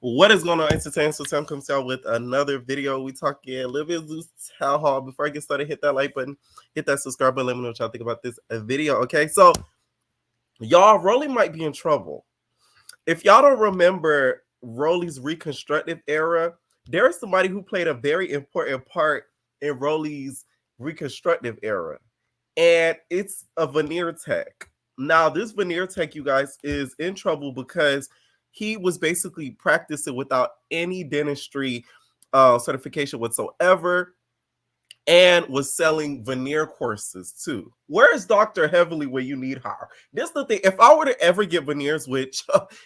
What is going on, entertainment? So Sam comes out with another video. We talking a little bit of Zeus Town Hall. Before I get started, hit that like button, hit that subscribe button. Let me know what y'all think about this video. Okay, so y'all, Rollie might be in trouble. If y'all don't remember Rollie's reconstructive era, there is somebody who played a very important part in Rollie's reconstructive era, and it's a Veneer tech. Now, this Veneer tech, you guys, is in trouble because he was basically practicing without any dentistry certification whatsoever, and was selling veneer courses too. Where is Dr. Heavily when you need her? This is the thing. If I were to ever get veneers, which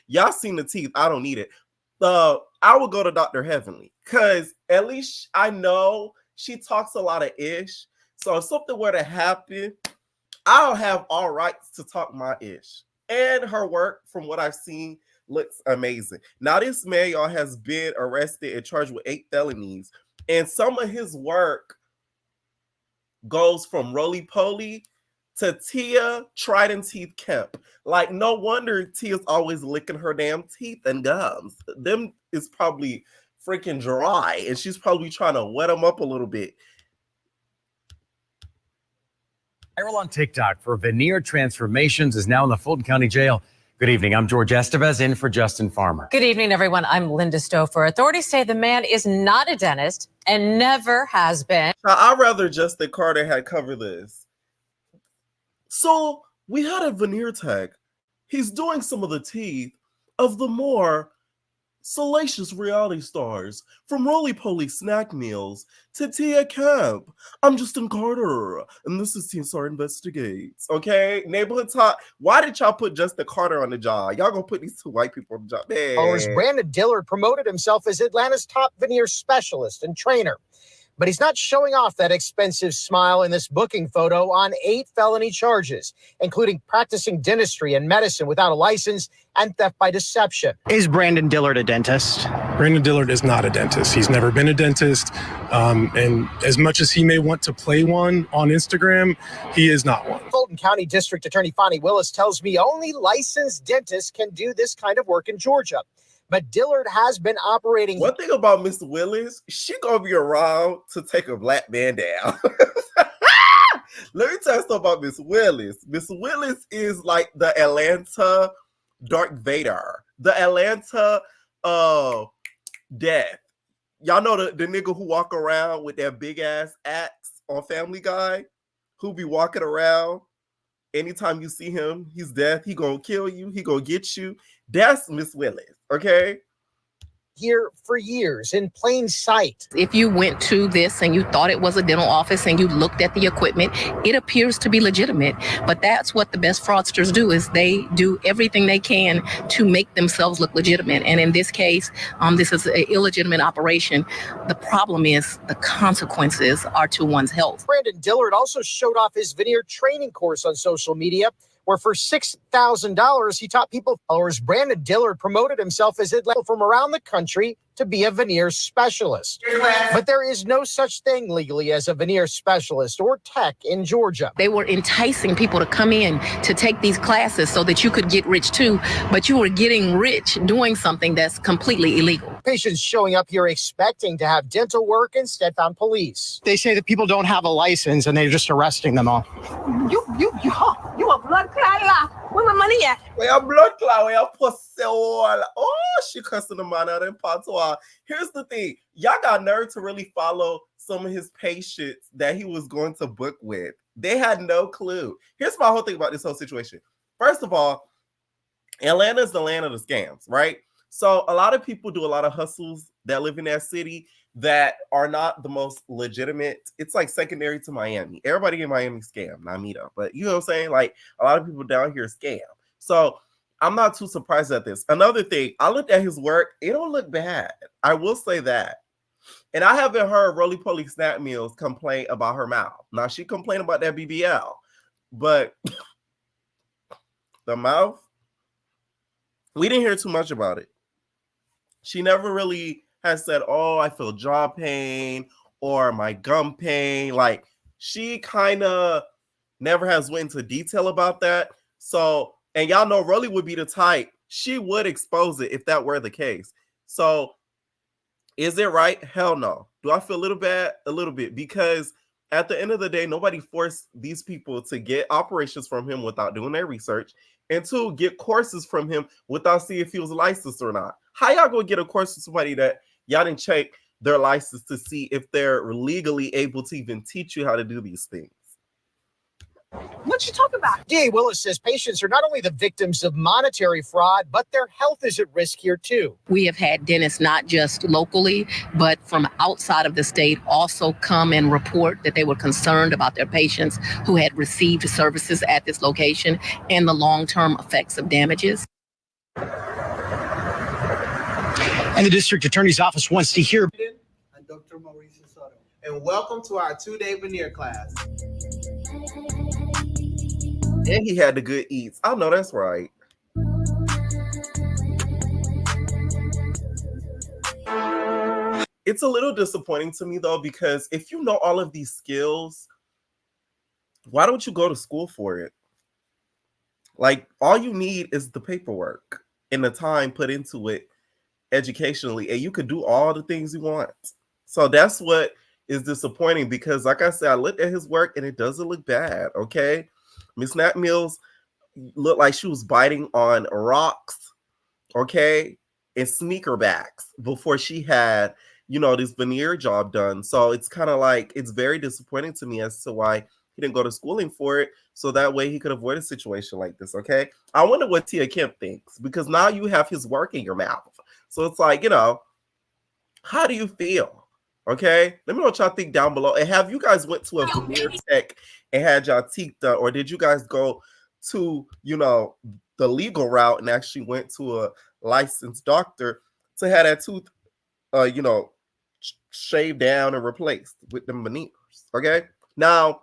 y'all seen the teeth, I don't need it. I would go to Dr. Heavenly because at least I know she talks a lot of ish. So if something were to happen, I'll have all rights to talk my ish. And her work, from what I've seen, looks amazing. Now, this man, y'all, has been arrested and charged with 8 felonies. And some of his work goes from Rollie Poly to Tia Trident Teeth Kemp. Like, no wonder Tia's always licking her damn teeth and gums. Them is probably freaking dry, and she's probably trying to wet them up a little bit. Viral on TikTok for veneer transformations is now in the Fulton County Jail. Good evening. I'm George Estevez in for Justin Farmer. Good evening, everyone. I'm Linda Stouffer. Authorities say the man is not a dentist and never has been. I'd rather Justin Carter had covered this. So we had a veneer tech. He's doing some of the teeth of the more salacious reality stars, from Rollie Poly snack meals to Tia Kemp. I'm Justin Carter, and this is Teen Star Investigates. Okay, neighborhood talk. Why did y'all put Justin Carter on the job? Y'all gonna put these 2 white people on the job? Man. Brandon Dillard promoted himself as Atlanta's top veneer specialist and trainer. But he's not showing off that expensive smile in this booking photo on 8 felony charges, including practicing dentistry and medicine without a license and theft by deception. Is Brandon Dillard a dentist? Brandon Dillard is not a dentist. He's never been a dentist. And as much as he may want to play one on Instagram, he is not one. Fulton County District Attorney Fonnie Willis tells me only licensed dentists can do this kind of work in Georgia. But Dillard has been operating. One thing about Miss Willis, she gonna be around to take a black man down. Let me tell you something about Miss Willis. Miss Willis is like the Atlanta Darth Vader, the Atlanta Death. Y'all know the nigga who walk around with that big ass axe on Family Guy, who be walking around. Anytime you see him, he's death. He gonna kill you. He gonna get you. That's Miss Willis, okay? Here for years in plain sight. If you went to this and you thought it was a dental office and you looked at the equipment, it appears to be legitimate. But that's what the best fraudsters do, is they do everything they can to make themselves look legitimate. And in this case, this is an illegitimate operation. The problem is the consequences are to one's health. Brandon Dillard also showed off his veneer training course on social media, where for $6,000, he taught people. Followers. Brandon Dillard promoted himself as Atlanta from around the country to be a veneer specialist. But there is no such thing legally as a veneer specialist or tech in Georgia. They were enticing people to come in to take these classes so that you could get rich too, but you were getting rich doing something that's completely illegal. Patients showing up here expecting to have dental work instead found police. They say that people don't have a license and they're just arresting them all. You a blood clot. Where my money at? Where your blood clot, where your pussy all. Oh, she cussing the man out in patois. Here's the thing. Y'all got nerve to really follow some of his patients that he was going to book with. They had no clue. Here's my whole thing about this whole situation. First of all, Atlanta is the land of the scams, right? So a lot of people do a lot of hustles that live in that city that are not the most legitimate. It's like secondary to Miami. Everybody in Miami scam, not me though. But you know what I'm saying? Like, a lot of people down here scam. So I'm not too surprised at this. Another thing, I looked at his work. It don't look bad. I will say that. And I haven't heard Rollie Poly Snap Meals complain about her mouth. Now, she complained about that BBL. But the mouth, we didn't hear too much about it. She never really has said, oh, I feel jaw pain or my gum pain. Like, she kind of never has went into detail about that. So, and y'all know Rollie would be the type, she would expose it if that were the case. So is it right? Hell no. Do I feel a little bad? A little bit, because at the end of the day, nobody forced these people to get operations from him without doing their research, and two, get courses from him without seeing if he was licensed or not. How y'all gonna get a course from somebody that y'all didn't check their license to see if they're legally able to even teach you how to do these things? What you talking about? DA Willis says patients are not only the victims of monetary fraud, but their health is at risk here too. We have had dentists not just locally, but from outside of the state also come and report that they were concerned about their patients who had received services at this location and the long-term effects of damages. And the district attorney's office wants to hear. And Dr. Mauricio Soto. And welcome to our 2-day veneer class. And he had the good eats. I know that's right. It's a little disappointing to me though, because if you know all of these skills, why don't you go to school for it? Like, all you need is the paperwork and the time put into it educationally, and you could do all the things you want. So that's what is disappointing, because like I said, I looked at his work and it doesn't look bad. Okay, Miss Nat Mills looked like she was biting on rocks, okay, and sneaker backs before she had, you know, this veneer job done. So it's kind of like, it's very disappointing to me as to why he didn't go to schooling for it, so that way he could avoid a situation like this. Okay, I wonder what Tia Kemp thinks, because now you have his work in your mouth. So it's like, you know, how do you feel? Okay, let me know what y'all think down below. And have you guys went to a veneer tech and had y'all teeth done, or did you guys go to, you know, the legal route and actually went to a licensed doctor to have that tooth, you know, shaved down and replaced with them veneers? Okay, now,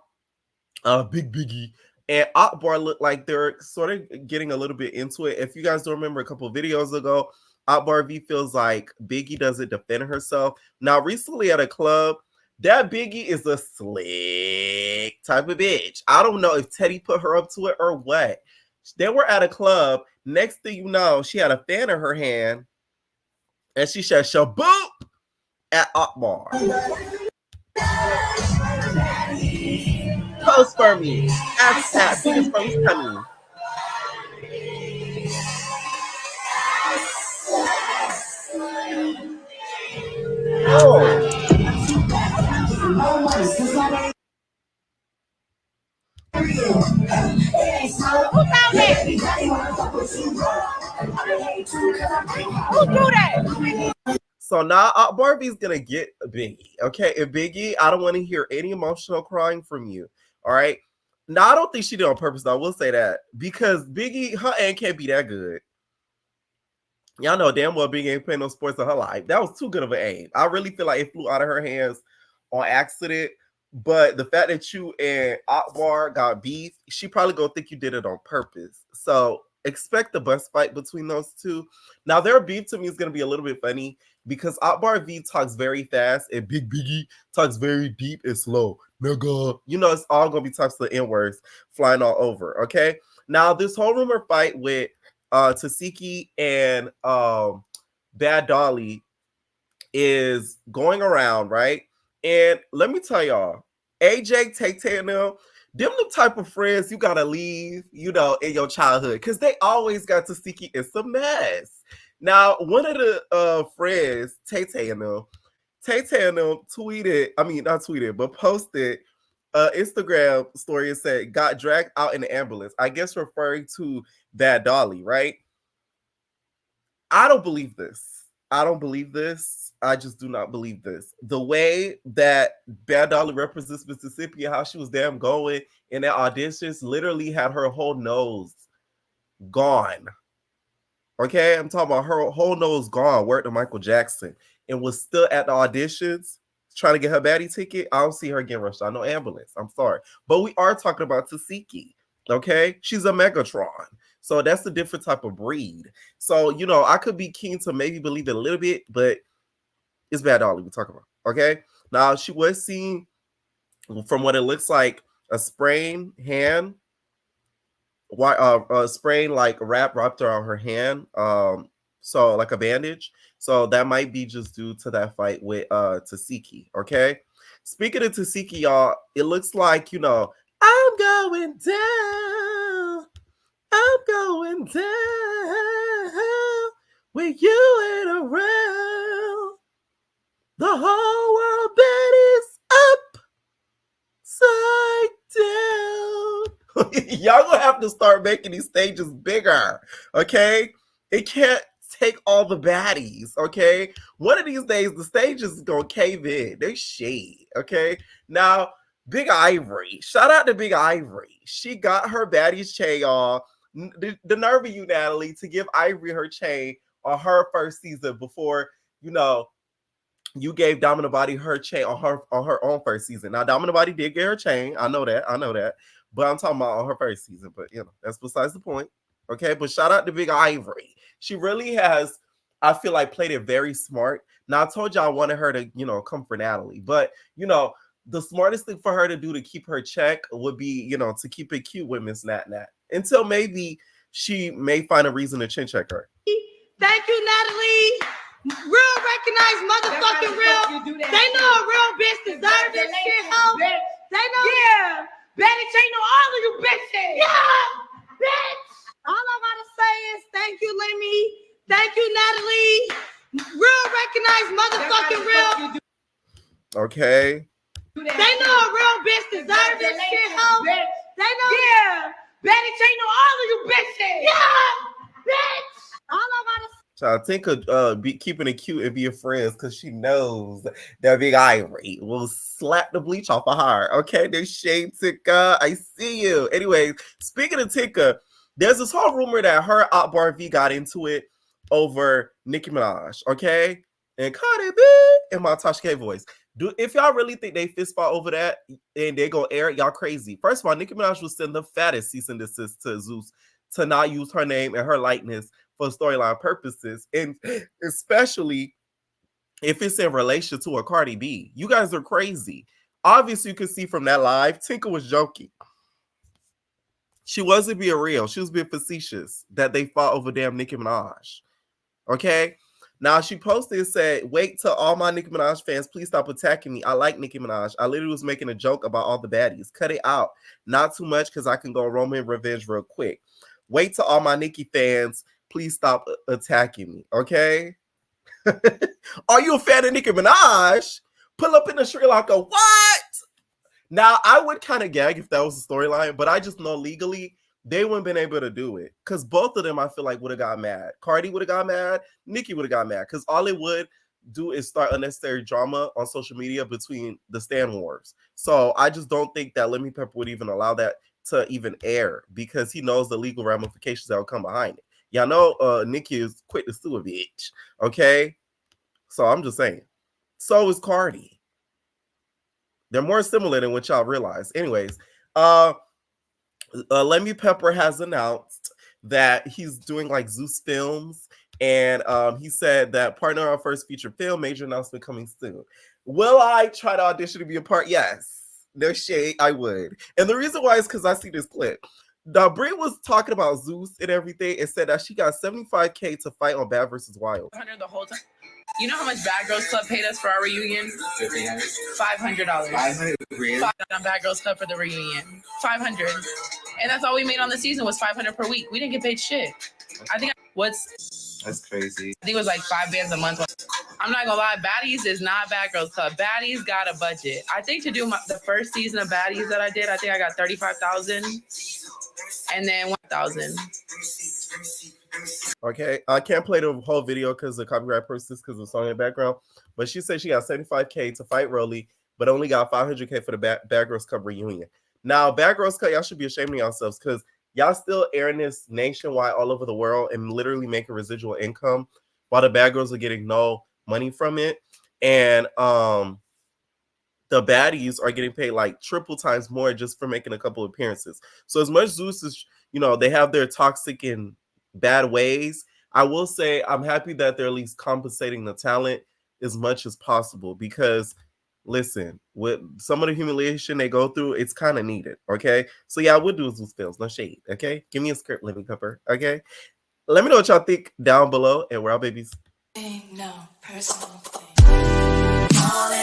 Big Biggie and Akbar look like they're sort of getting a little bit into it. If you guys don't remember, a couple of videos ago, Akbar V feels like Biggie doesn't defend herself. Now, recently at a club, that Biggie is a slick type of bitch. I don't know if Teddy put her up to it or what. They were at a club. Next thing you know, she had a fan in her hand, and she said shaboop at Akbar. Post for me. Ask that biggest post coming. Oh. Who do that? So now Akbar V is gonna get Biggie. Okay, and Biggie, I don't want to hear any emotional crying from you. All right. Now, I don't think she did it on purpose, though. I will say that, because Biggie, her aim can't be that good. Y'all know damn well Biggie ain't playing no sports in her life. That was too good of an aim. I really feel like it flew out of her hands on accident. But the fact that you and Akbar got beef, she probably gonna think you did it on purpose. So expect the bus fight between those two. Now, their beef to me is gonna be a little bit funny, because Akbar V talks very fast and Big Biggie talks very deep and slow. Nigga, you know, it's all gonna be talks to the N-words flying all over. Okay. Now, this whole rumor fight with Tesehki and Bad Dolly is going around, right? And let me tell y'all, AJ, Tay and them the type of friends you gotta leave, you know, in your childhood, because they always got Tesehki in some mess. Now, one of the friends, Tay and them tweeted, I mean, not tweeted, but posted Instagram story and said, got dragged out in the ambulance. I guess referring to Bad Dolly, right? I don't believe this. I just do not believe this. The way that Bad Dolly represents Mississippi and how she was damn going in that auditions literally had her whole nose gone. Okay, I'm talking about her whole nose gone, word to Michael Jackson, and was still at the auditions trying to get her baddie ticket. I don't see her getting rushed on no ambulance. I'm sorry. But we are talking about Tesehki. Okay, she's a Megatron. So that's a different type of breed. So, you know, I could be keen to maybe believe it a little bit, but it's Bad Dolly we're talking about. Okay. Now, she was seen, from what it looks like, a sprained hand, sprained like wrapped around her hand. So like a bandage. So that might be just due to that fight with Tesehki. Okay. Speaking of Tesehki, y'all, it looks like, you know, I'm going down. I'm going down with you and around. The whole world bed is upside down. Y'all gonna have to start making these stages bigger, okay? It can't take all the baddies, okay? One of these days, the stage is gonna cave in. There's shade, okay? Now, Big Ivory, shout out to Big Ivory. She got her Baddies Chain, y'all. The nerve of you, Natalie, to give Ivory her chain on her first season before, you know, you gave Domino Body her chain on her own first season. Now, Domino Body did get her chain. I know that. But I'm talking about on her first season. But, you know, that's besides the point. Okay, but shout out to Big Ivory. She really has, I feel like, played it very smart. Now, I told you I wanted her to, you know, come for Natalie. But, you know, the smartest thing for her to do to keep her check would be, you know, to keep it cute with Miss Nat Nat. Until maybe she may find a reason to chin check her. Thank you, Natalie. Real recognized motherfucking real. They know a real bitch deserve this shit, ho. They know. Yeah. Baddies Chain know all of you bitches. Yeah, bitch. All I gotta say is thank you, Lemmy. Thank you, Natalie. Real recognized motherfucking real. Okay. They know a real bitch deserve this shit, ho. They know. Yeah. Baddies Chain know all of you bitches. Yeah, bitch. All I gotta say. So I think be keeping it cute and be friends because she knows that Big Ivory will slap the bleach off of her. Okay, there's shade, Tika. I see you. Anyway, speaking of Tika, there's this whole rumor that her Akbar V got into it over Nicki Minaj. Okay, and Cardi B in my Tasha K voice. If y'all really think they fist fought over that and they gonna air it, y'all crazy. First of all, Nicki Minaj will send the fattest cease and desist to Zeus to not use her name and her likeness for storyline purposes, and especially if it's in relation to a Cardi B. You guys are crazy. Obviously, you can see from that live, Tinker was joking. She wasn't being real. She was being facetious that they fought over damn Nicki Minaj. Okay? Now, she posted and said, wait till all my Nicki Minaj fans, please stop attacking me. I like Nicki Minaj. I literally was making a joke about all the baddies. Cut it out. Not too much because I can go Roman revenge real quick. Wait till all my Nicki fans, please stop attacking me, okay? Are you a fan of Nicki Minaj? Pull up in the Sri Lanka. What? Now, I would kind of gag if that was the storyline, but I just know legally they wouldn't been able to do it because both of them, I feel like, would have got mad. Cardi would have got mad. Nicki would have got mad because all it would do is start unnecessary drama on social media between the Stan Wars. So I just don't think that Lemmy Pepper would even allow that to even air because he knows the legal ramifications that will come behind it. Y'all know Nicki is quick to sue a bitch, okay? So I'm just saying. So is Cardi. They're more similar than what y'all realize. Anyways, Lemmy Pepper has announced that he's doing like Zeus films, and he said that partner on our first feature film, major announcement coming soon. Will I try to audition to be a part? Yes. No shade, I would. And the reason why is because I see this clip. Now, Brie was talking about Zeus and everything and said that she got $75K to fight on Bad vs. Wild. The whole time. You know how much Bad Girls Club paid us for our reunion? $500. $500 on Bad Girls Club for the reunion. $500. And that's all we made on the season was $500 per week. We didn't get paid shit. I think that's crazy. I think it was like 5 bands a month. I'm not gonna lie, Baddies is not Bad Girls Club. Baddies got a budget. I think to do the first season of Baddies that I did, I think I got $35,000 and then $1,000. Okay, I can't play the whole video because of copyright purposes because of the song in the background. But she said she got $75K to fight Rollie, but only got $500K for the Bad Girls Club reunion. Now, Bad Girls Club, y'all should be ashamed of yourselves because y'all still airing this nationwide all over the world and literally making residual income while the Bad Girls are getting no money from it. And the baddies are getting paid like triple times more just for making a couple appearances. So as much Zeus is, you know, they have their toxic and bad ways, I will say I'm happy that they're at least compensating the talent as much as possible because listen, with some of the humiliation they go through, it's kind of needed, okay? So yeah, I would do Zeus films, no shade, okay? Give me a script, Lemmy Pepper, okay? Let me know what y'all think down below, and we're out, babies. No personal thing.